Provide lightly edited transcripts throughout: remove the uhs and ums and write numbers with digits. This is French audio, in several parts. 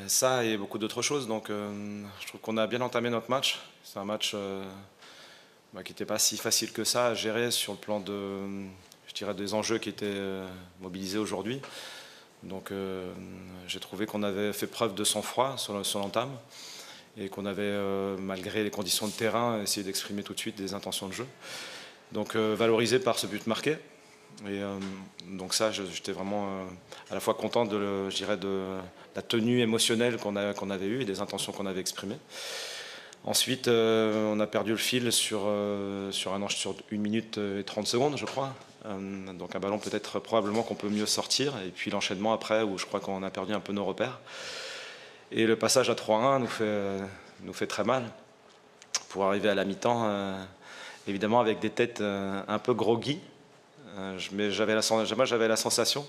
Ça et beaucoup d'autres choses. Donc je trouve qu'on a bien entamé notre match. C'est un match qui n'était pas si facile que ça à gérer sur le plan je dirais, des enjeux qui étaient mobilisés aujourd'hui. Donc j'ai trouvé qu'on avait fait preuve de sang-froid sur l'entame et qu'on avait, malgré les conditions de terrain, essayé d'exprimer tout de suite des intentions de jeu. Donc valorisé par ce but marqué. Et donc ça, j'étais vraiment à la fois content je dirais de la tenue émotionnelle qu'on avait eue et des intentions qu'on avait exprimées. Ensuite, on a perdu le fil sur 1 minute et 30 secondes, je crois. Donc un ballon peut-être probablement qu'on peut mieux sortir. Et puis l'enchaînement après, où je crois qu'on a perdu un peu nos repères. Et le passage à 3-1 nous fait très mal. Pour arriver à la mi-temps, évidemment avec des têtes un peu groggy. Mais j'avais la sensation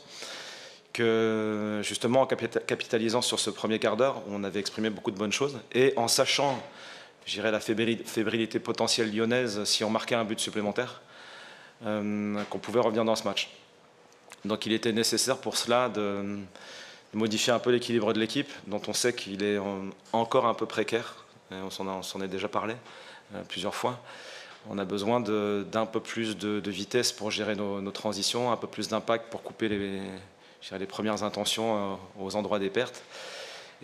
que justement en capitalisant sur ce premier quart d'heure, on avait exprimé beaucoup de bonnes choses. Et en sachant, je dirais, la fébrilité potentielle lyonnaise si on marquait un but supplémentaire, qu'on pouvait revenir dans ce match. Donc il était nécessaire pour cela de modifier un peu l'équilibre de l'équipe, dont on sait qu'il est encore un peu précaire. On s'en est déjà parlé plusieurs fois. On a besoin d'un peu plus de vitesse pour gérer nos transitions, un peu plus d'impact pour couper les premières intentions aux endroits des pertes.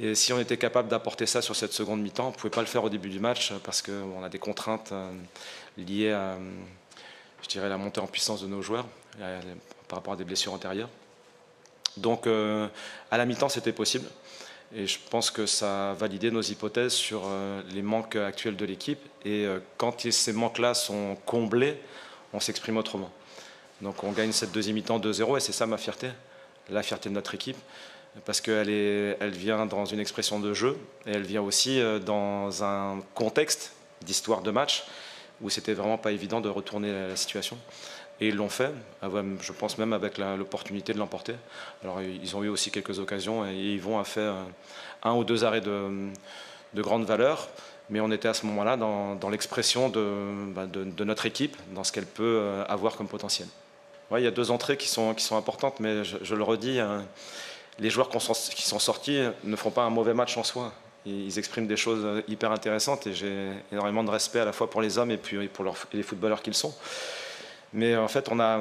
Et si on était capable d'apporter ça sur cette seconde mi-temps, on ne pouvait pas le faire au début du match parce qu'on a des contraintes liées à, je dirais, la montée en puissance de nos joueurs par rapport à des blessures antérieures. Donc à la mi-temps, c'était possible. Et je pense que ça a validé nos hypothèses sur les manques actuels de l'équipe. Et quand ces manques-là sont comblés, on s'exprime autrement. Donc on gagne cette deuxième mi-temps 2-0 et c'est ça ma fierté, la fierté de notre équipe. Parce qu'elle vient dans une expression de jeu et elle vient aussi dans un contexte d'histoire de match où c'était vraiment pas évident de retourner la situation. Et ils l'ont fait, je pense même avec l'opportunité de l'emporter. Alors ils ont eu aussi quelques occasions et Yvon a fait 1 ou 2 arrêts de grande valeur, mais on était à ce moment-là dans l'expression de notre équipe, dans ce qu'elle peut avoir comme potentiel. Ouais, il y a 2 entrées qui sont importantes, mais je le redis, les joueurs qui sont sortis ne font pas un mauvais match en soi. Ils expriment des choses hyper intéressantes et j'ai énormément de respect à la fois pour les hommes et puis pour les footballeurs qu'ils sont. Mais en fait, on a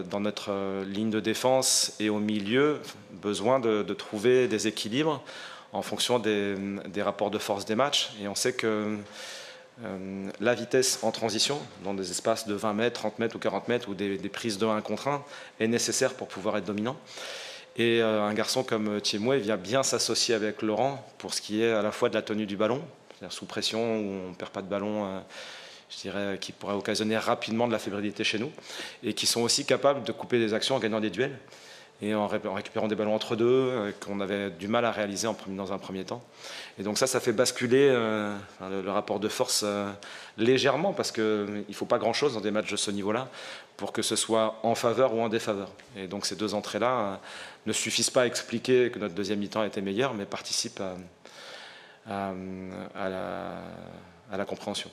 dans notre ligne de défense et au milieu besoin de trouver des équilibres en fonction des rapports de force des matchs. Et on sait que la vitesse en transition, dans des espaces de 20 mètres, 30 mètres ou 40 mètres, ou des prises de 1 contre 1, est nécessaire pour pouvoir être dominant. Et un garçon comme Thiemoué vient bien s'associer avec Laurent pour ce qui est à la fois de la tenue du ballon, c'est-à-dire sous pression, où on ne perd pas de ballon, je dirais, qui pourrait occasionner rapidement de la fébrilité chez nous, et qui sont aussi capables de couper des actions en gagnant des duels, et en récupérant des ballons entre deux, qu'on avait du mal à réaliser dans un premier temps. Et donc ça fait basculer le rapport de force légèrement, parce qu'il ne faut pas grand-chose dans des matchs de ce niveau-là, pour que ce soit en faveur ou en défaveur. Et donc ces 2 entrées-là ne suffisent pas à expliquer que notre deuxième mi-temps était meilleure, mais participent à la compréhension.